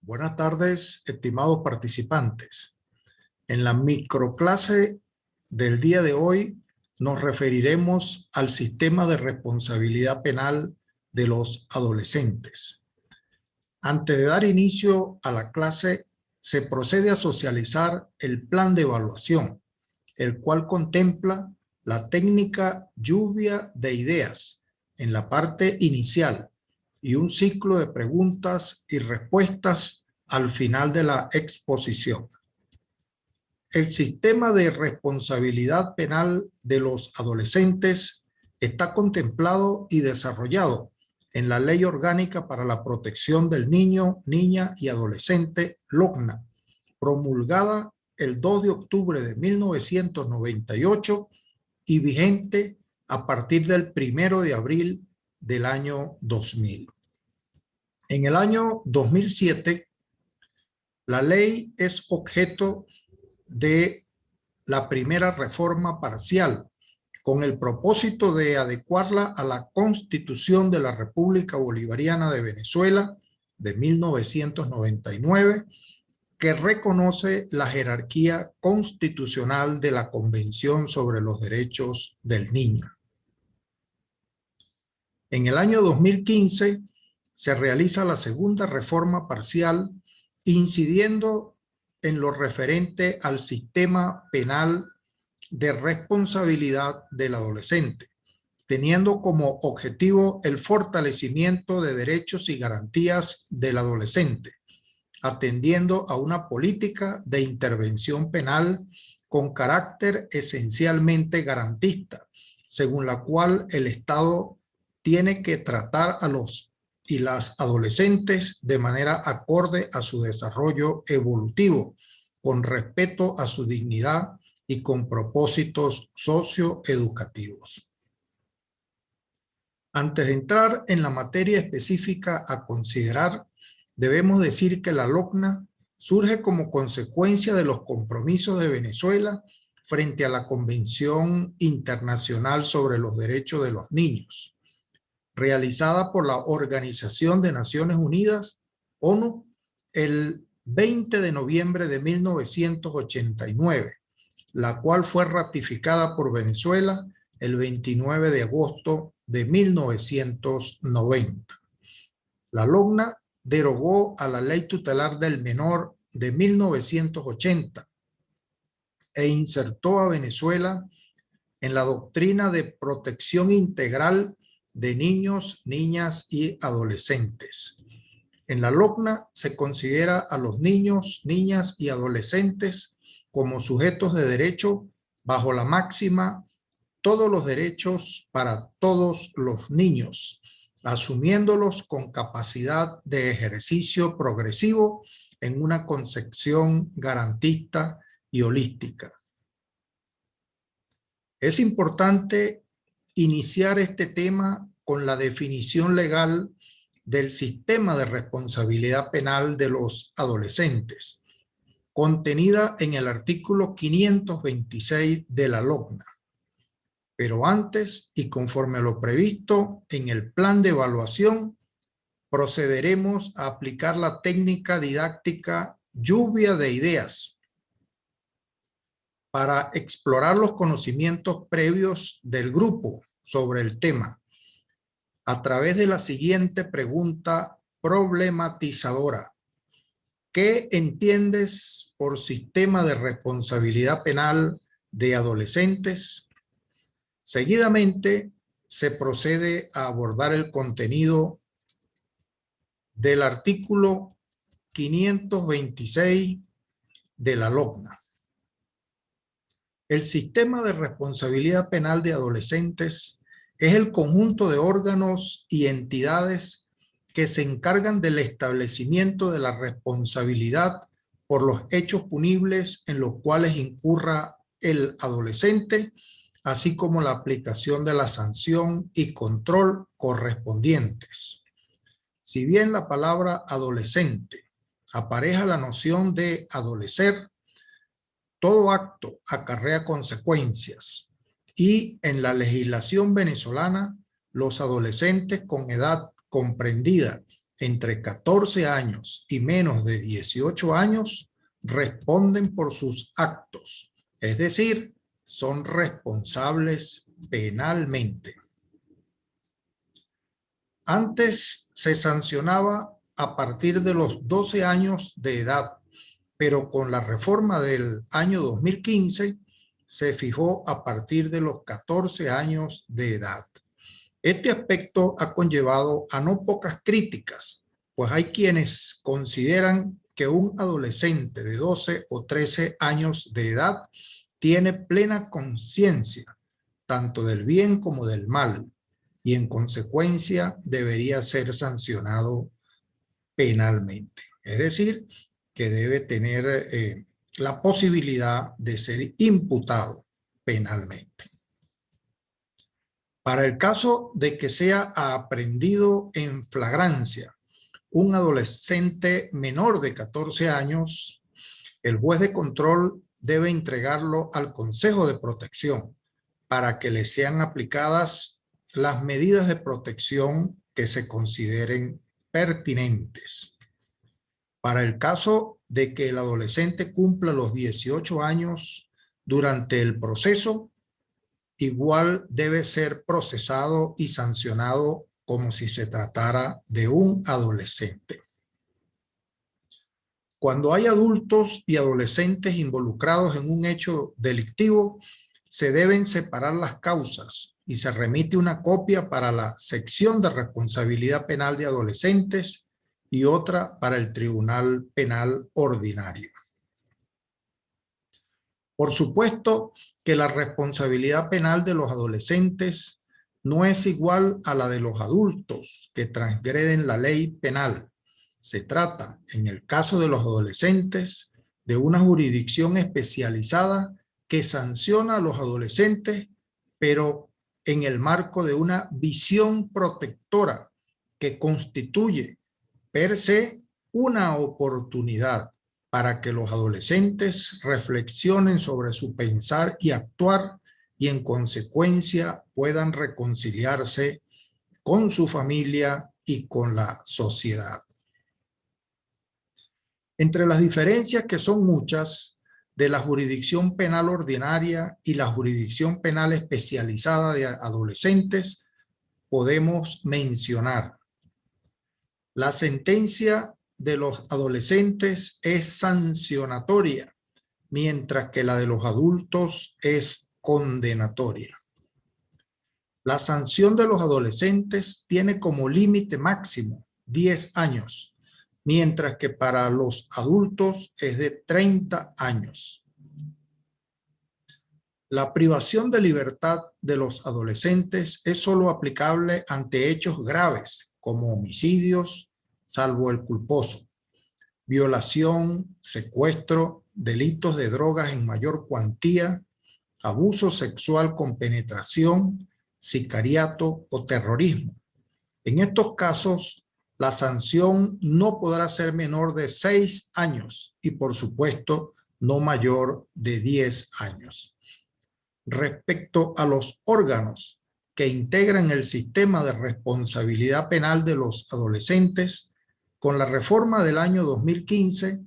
Buenas tardes, estimados participantes. En la microclase del día de hoy nos referiremos al sistema de responsabilidad penal de los adolescentes. Antes de dar inicio a la clase, se procede a socializar el plan de evaluación, el cual contempla la técnica lluvia de ideas en la parte inicial y un ciclo de preguntas y respuestas al final de la exposición. El sistema de responsabilidad penal de los adolescentes está contemplado y desarrollado en la Ley Orgánica para la Protección del Niño, Niña y Adolescente, LOCNA, promulgada el 2 de octubre de 1998 y vigente a partir del 1 de abril del año 2000. En el año 2007, la ley es objeto de la primera reforma parcial con el propósito de adecuarla a la Constitución de la República Bolivariana de Venezuela de 1999, que reconoce la jerarquía constitucional de la Convención sobre los Derechos del Niño. En el año 2015 se realiza la segunda reforma parcial, incidiendo en lo referente al sistema penal de responsabilidad del adolescente, teniendo como objetivo el fortalecimiento de derechos y garantías del adolescente, atendiendo a una política de intervención penal con carácter esencialmente garantista, según la cual el Estado tiene que tratar a los y las adolescentes de manera acorde a su desarrollo evolutivo, con respeto a su dignidad y con propósitos socioeducativos. Antes de entrar en la materia específica a considerar, debemos decir que la LOCNA surge como consecuencia de los compromisos de Venezuela frente a la Convención Internacional sobre los Derechos de los Niños, realizada por la Organización de Naciones Unidas, ONU, el 20 de noviembre de 1989, la cual fue ratificada por Venezuela el 29 de agosto de 1990. La LOCNA derogó a la Ley Tutelar del Menor de 1980 e insertó a Venezuela en la doctrina de protección integral de niños, niñas y adolescentes. En la LOCNA se considera a los niños, niñas y adolescentes como sujetos de derecho bajo la máxima todos los derechos para todos los niños, asumiéndolos con capacidad de ejercicio progresivo en una concepción garantista y holística. Es importante iniciar este tema con la definición legal del sistema de responsabilidad penal de los adolescentes, contenida en el artículo 526 de la LOCNA. Pero antes, y conforme a lo previsto en el plan de evaluación, procederemos a aplicar la técnica didáctica lluvia de ideas para explorar los conocimientos previos del grupo sobre el tema a través de la siguiente pregunta problematizadora. ¿Qué entiendes por sistema de responsabilidad penal de adolescentes? Seguidamente se procede a abordar el contenido del artículo 526 de la LOCNA. El sistema de responsabilidad penal de adolescentes es el conjunto de órganos y entidades que se encargan del establecimiento de la responsabilidad por los hechos punibles en los cuales incurra el adolescente, así como la aplicación de la sanción y control correspondientes. Si bien la palabra adolescente apareja la noción de adolecer, todo acto acarrea consecuencias y en la legislación venezolana los adolescentes con edad comprendida entre 14 años y menos de 18 años responden por sus actos, es decir, son responsables penalmente. Antes se sancionaba a partir de los 12 años de edad, pero con la reforma del año 2015 se fijó a partir de los 14 años de edad. Este aspecto ha conllevado a no pocas críticas, pues hay quienes consideran que un adolescente de 12 o 13 años de edad tiene plena conciencia tanto del bien como del mal y en consecuencia debería ser sancionado penalmente. Es decir, que debe tener la posibilidad de ser imputado penalmente. Para el caso de que sea aprehendido en flagrancia un adolescente menor de 14 años, el juez de control debe entregarlo al Consejo de Protección para que le sean aplicadas las medidas de protección que se consideren pertinentes. Para el caso de que el adolescente cumpla los 18 años durante el proceso, igual debe ser procesado y sancionado como si se tratara de un adolescente. Cuando hay adultos y adolescentes involucrados en un hecho delictivo, se deben separar las causas y se remite una copia para la sección de responsabilidad penal de adolescentes y otra para el Tribunal Penal Ordinario. Por supuesto que la responsabilidad penal de los adolescentes no es igual a la de los adultos que transgreden la ley penal. Se trata, en el caso de los adolescentes, de una jurisdicción especializada que sanciona a los adolescentes, pero en el marco de una visión protectora que constituye per se una oportunidad para que los adolescentes reflexionen sobre su pensar y actuar y en consecuencia puedan reconciliarse con su familia y con la sociedad. Entre las diferencias, que son muchas, de la jurisdicción penal ordinaria y la jurisdicción penal especializada de adolescentes, podemos mencionar: la sentencia de los adolescentes es sancionatoria, mientras que la de los adultos es condenatoria. La sanción de los adolescentes tiene como límite máximo 10 años, mientras que para los adultos es de 30 años. La privación de libertad de los adolescentes es solo aplicable ante hechos graves, como homicidios, salvo el culposo, violación, secuestro, delitos de drogas en mayor cuantía, abuso sexual con penetración, sicariato o terrorismo. En estos casos, la sanción no podrá ser menor de 6 años y, por supuesto, no mayor de 10 años. Respecto a los órganos que integran el sistema de responsabilidad penal de los adolescentes, con la reforma del año 2015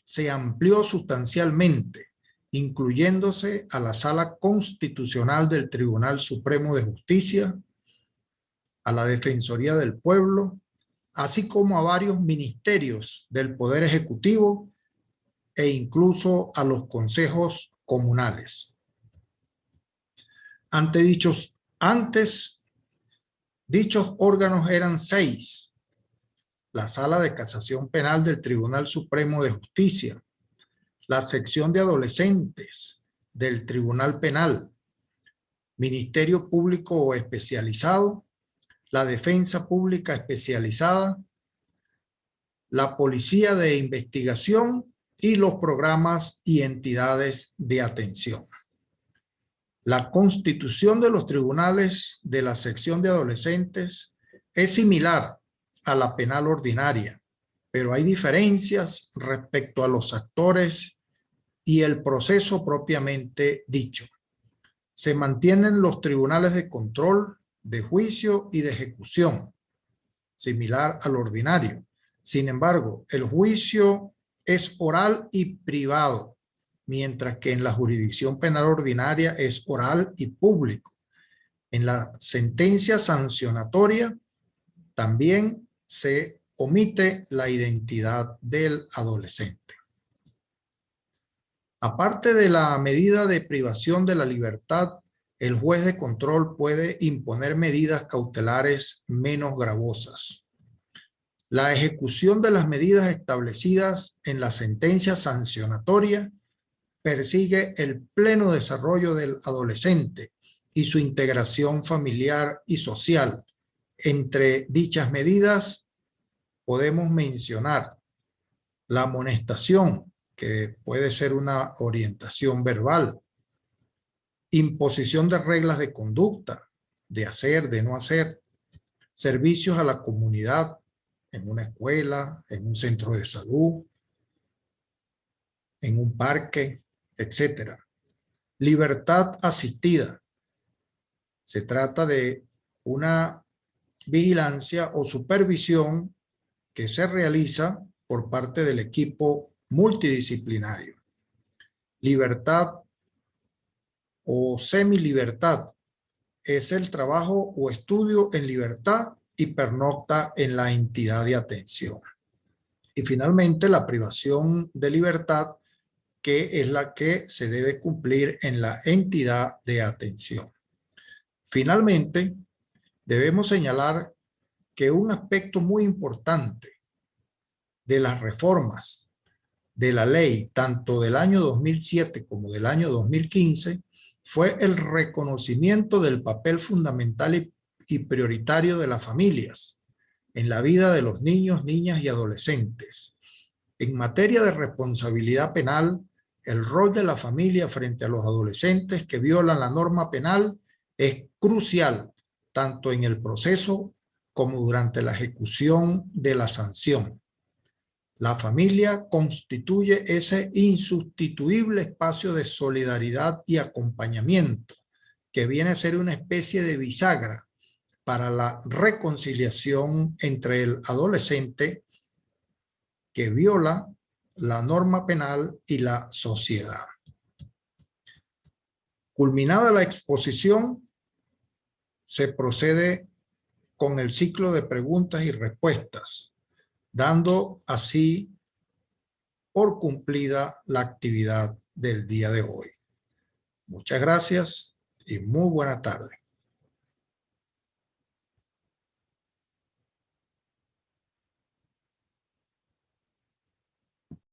se amplió sustancialmente, incluyéndose a la Sala Constitucional del Tribunal Supremo de Justicia, a la Defensoría del Pueblo, así como a varios ministerios del Poder Ejecutivo e incluso a los consejos comunales. Antes, dichos órganos eran 6. La Sala de Casación Penal del Tribunal Supremo de Justicia, la Sección de Adolescentes del Tribunal Penal, Ministerio Público Especializado, la Defensa Pública Especializada, la Policía de Investigación y los programas y entidades de atención. La constitución de los tribunales de la sección de adolescentes es similar a la penal ordinaria, pero hay diferencias respecto a los actores y el proceso propiamente dicho. Se mantienen los tribunales de control, de juicio y de ejecución, similar al ordinario, Sin embargo, el juicio es oral y privado, mientras que en la jurisdicción penal ordinaria es oral y público. En la sentencia sancionatoria también se omite la identidad del adolescente. Aparte de la medida de privación de la libertad, el juez de control puede imponer medidas cautelares menos gravosas. La ejecución de las medidas establecidas en la sentencia sancionatoria persigue el pleno desarrollo del adolescente y su integración familiar y social. Entre dichas medidas podemos mencionar la amonestación, que puede ser una orientación verbal, imposición de reglas de conducta, de hacer, de no hacer, servicios a la comunidad en una escuela, en un centro de salud, en un parque, etc. Libertad asistida. Se trata de una vigilancia o supervisión que se realiza por parte del equipo multidisciplinario. Libertad o semilibertad es el trabajo o estudio en libertad y pernocta en la entidad de atención. Y finalmente, la privación de libertad, que es la que se debe cumplir en la entidad de atención. Finalmente, debemos señalar que un aspecto muy importante de las reformas de la ley, tanto del año 2007 como del año 2015, fue el reconocimiento del papel fundamental y prioritario de las familias en la vida de los niños, niñas y adolescentes. En materia de responsabilidad penal, el rol de la familia frente a los adolescentes que violan la norma penal es crucial, tanto en el proceso como durante la ejecución de la sanción. La familia constituye ese insustituible espacio de solidaridad y acompañamiento que viene a ser una especie de bisagra para la reconciliación entre el adolescente que viola la norma penal y la sociedad. Culminada la exposición, se procede con el ciclo de preguntas y respuestas, dando así por cumplida la actividad del día de hoy. Muchas gracias y muy buena tarde.